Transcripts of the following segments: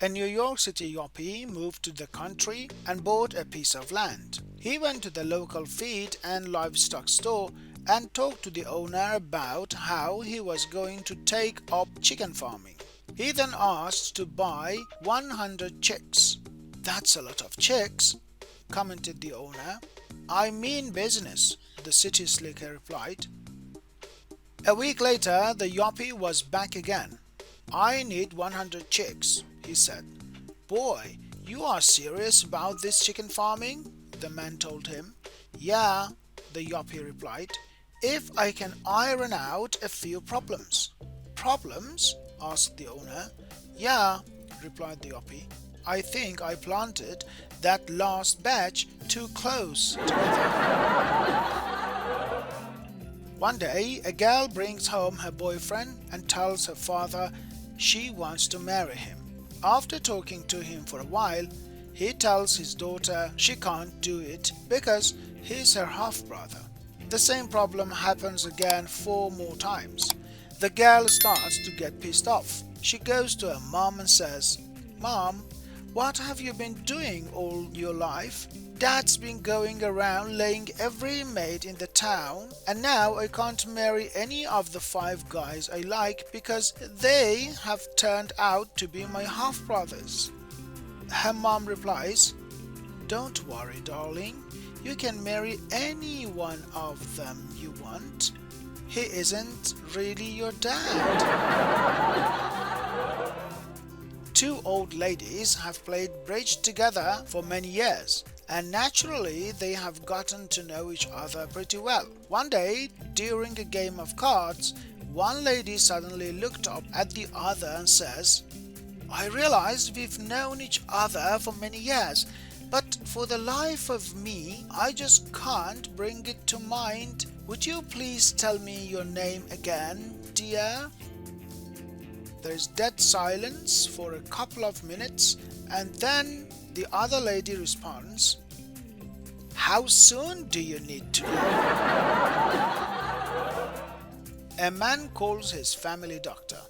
A New York City yuppie moved to the country and bought a piece of land. He went to the local feed and livestock store and talked to the owner about how he was going to take up chicken farming. He then asked to buy 100 chicks. "That's a lot of chicks," commented the owner. "I mean business," the city slicker replied. A week later, the yuppie was back again. "I need 100 chicks," he said. "Boy, you are serious about this chicken farming?" the man told him. "Yeah," the yuppie replied, "if I can iron out a few problems." "Problems?" asked the owner. "Yeah," replied the yuppie. "I think I planted that last batch too close together." One day, a girl brings home her boyfriend and tells her father she wants to marry him. After talking to him for a while, he tells his daughter she can't do it because he's her half-brother. The same problem happens again 4 more times. The girl starts to get pissed off. She goes to her mom and says, "Mom, what have you been doing all your life? Dad's been going around laying every maid in the town, and now I can't marry any of the 5 guys I like because they have turned out to be my half-brothers." Her mom replies, "Don't worry, darling. You can marry any one of them you want. He isn't really your dad." 2 old ladies have played bridge together for many years, and naturally they have gotten to know each other pretty well. One day, during a game of cards, one lady suddenly looked up at the other and says, "I realize we've known each other for many years, but for the life of me, I just can't bring it to mind. Would you please tell me your name again, dear?" There is dead silence for a couple of minutes, and then the other lady responds, "How soon do you need to know?" A man calls his family doctor.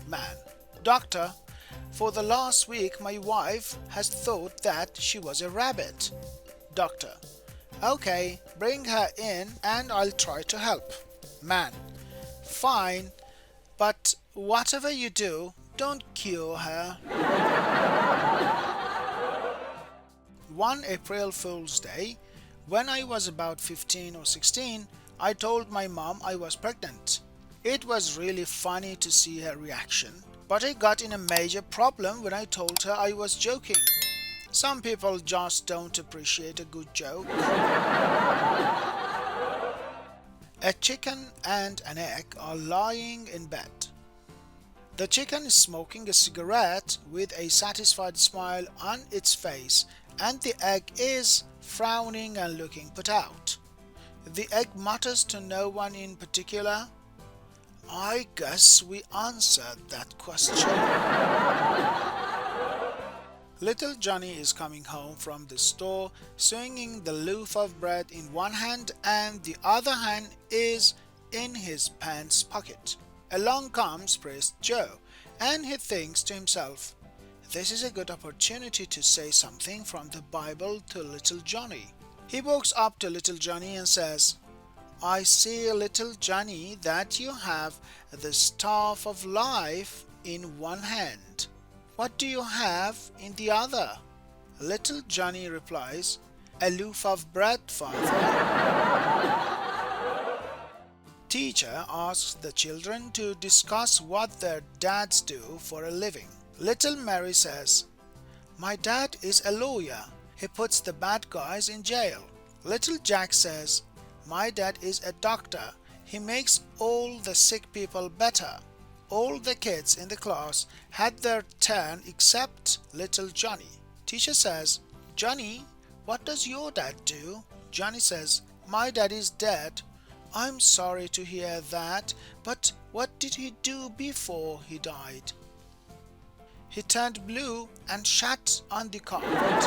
Man: "Doctor, for the last week my wife has thought that she was a rabbit." Doctor: "Okay, bring her in and I'll try to help." Man: "Fine, but whatever you do, don't cure her." One April Fool's Day, when I was about 15 or 16, I told my mom I was pregnant. It was really funny to see her reaction, but I got in a major problem when I told her I was joking. Some people just don't appreciate a good joke. A chicken and an egg are lying in bed. The chicken is smoking a cigarette with a satisfied smile on its face, and the egg is frowning and looking put out. The egg mutters to no one in particular, "I guess we answered that question." Little Johnny is coming home from the store swinging the loaf of bread in one hand and the other hand is in his pants pocket. Along comes Priest Joe, and he thinks to himself, "This is a good opportunity to say something from the Bible to little Johnny." He walks up to little Johnny and says, "I see, little Johnny, that you have the staff of life in one hand. What do you have in the other?" Little Johnny replies, "A loaf of bread, father." Teacher asks the children to discuss what their dads do for a living. Little Mary says, "My dad is a lawyer. He puts the bad guys in jail." Little Jack says, "My dad is a doctor. He makes all the sick people better." All the kids in the class had their turn except little Johnny. Teacher says, "Johnny, what does your dad do?" Johnny says, "My dad is dead." "I'm sorry to hear that, but what did he do before he died?" "He turned blue and shat on the carpet."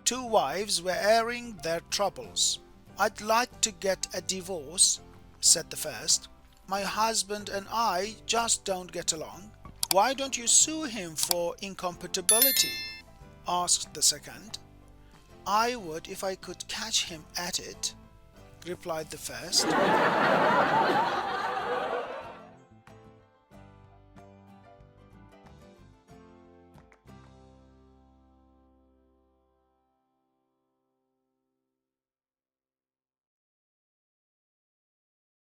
2 wives were airing their troubles. "I'd like to get a divorce," said the first. "My husband and I just don't get along." "Why don't you sue him for incompatibility?" asked the second. "I would if I could catch him at it," replied the first.